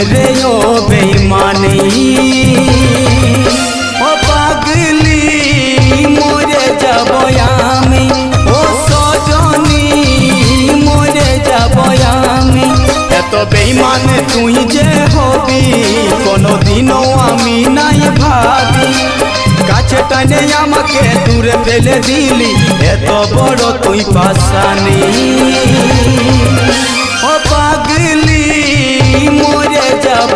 রে ও বেঈমানি ও পাগলি মরে যাব আমি ও সজনী মরে যাব আমি এত বেঈমান তুই যে হবি কোনদিনও আমি নাই ভাবি কাছে টানে আমাকে দূরে ফেলে দিলি এত বড় তুই পাশানি ও পাগলি মরে যাব